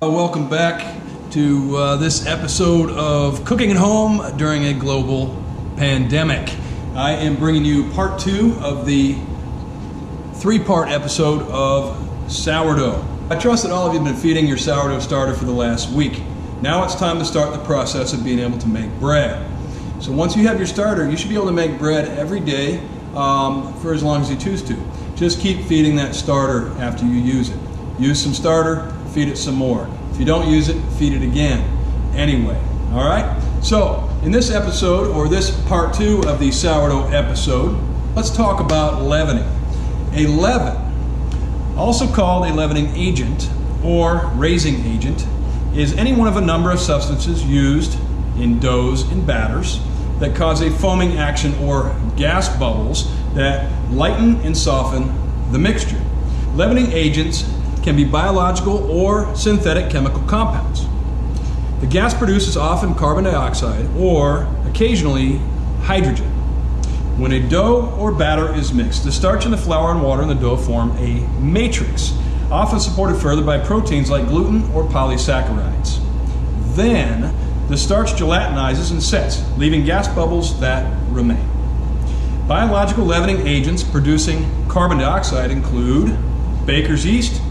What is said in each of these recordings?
Welcome back to this episode of Cooking at Home during a global pandemic. I am bringing you part 2 of the 3-part episode of sourdough. I trust that all of you have been feeding your sourdough starter for the last week. Now it's time to start the process of being able to make bread. So once you have your starter, you should be able to make bread every day for as long as you choose to. Just keep feeding that starter after you use it. Use some starter, feed it some more. If you don't use it, feed it again. Anyway, all right? So in this episode, or this part 2 of the sourdough episode, let's talk about leavening. A leaven, also called a leavening agent or raising agent, is any one of a number of substances used in doughs and batters that cause a foaming action or gas bubbles that lighten and soften the mixture. Leavening agents can be biological or synthetic chemical compounds. The gas produced is often carbon dioxide or occasionally hydrogen. When a dough or batter is mixed, the starch and the flour and water in the dough form a matrix, often supported further by proteins like gluten or polysaccharides. Then, the starch gelatinizes and sets, leaving gas bubbles that remain. Biological leavening agents producing carbon dioxide include baker's yeast,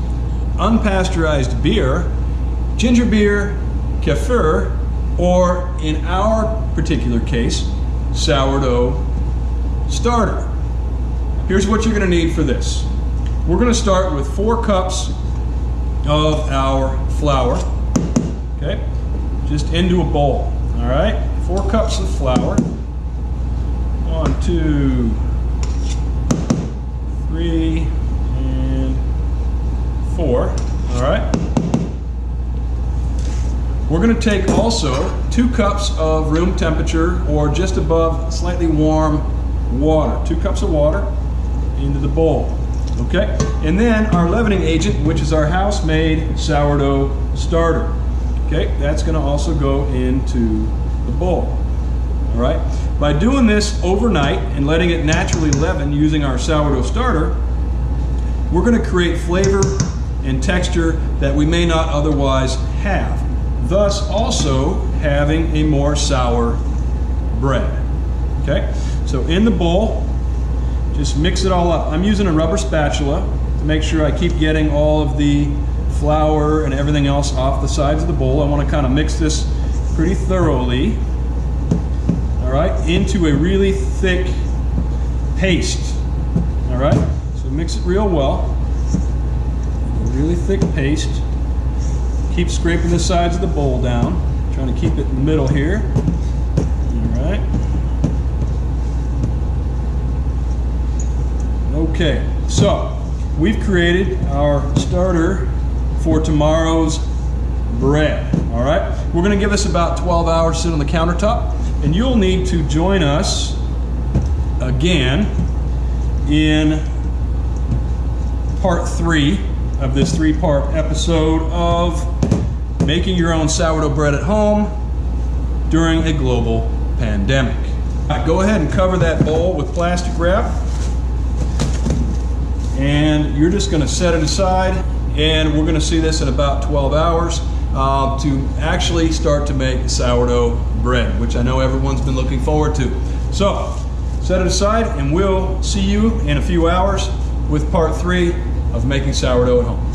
unpasteurized beer, ginger beer, kefir, or in our particular case, sourdough starter. Here's what you're going to need for this. We're going to start with 4 cups of our flour, okay, just into a bowl, all right? 4 cups of flour. 1, 2, 3, and 4, all right? We're going to take also 2 cups of room temperature or just above slightly warm water. 2 cups of water into the bowl, okay? And then our leavening agent, which is our house-made sourdough starter, okay? That's going to also go into the bowl, all right? By doing this overnight and letting it naturally leaven using our sourdough starter, we're going to create flavor and texture that we may not otherwise have, thus also having a more sour bread. Okay, so in the bowl, just mix it all up. I'm using a rubber spatula to make sure I keep getting all of the flour and everything else off the sides of the bowl. I want to kind of mix this pretty thoroughly, all right, into a really thick paste, all right? So mix it real well. Really thick paste. Keep scraping the sides of the bowl down. Trying to keep it in the middle here. All right. Okay, so we've created our starter for tomorrow's bread. All right. We're going to give this about 12 hours to sit on the countertop, and you'll need to join us again in part 3 of this 3-part episode of making your own sourdough bread at home during a global pandemic. Go ahead and cover that bowl with plastic wrap, and you're just going to set it aside, and we're going to see this in about 12 hours to actually start to make sourdough bread, which I know everyone's been looking forward to. So set it aside, and we'll see you in a few hours with part 3 of making sourdough at home.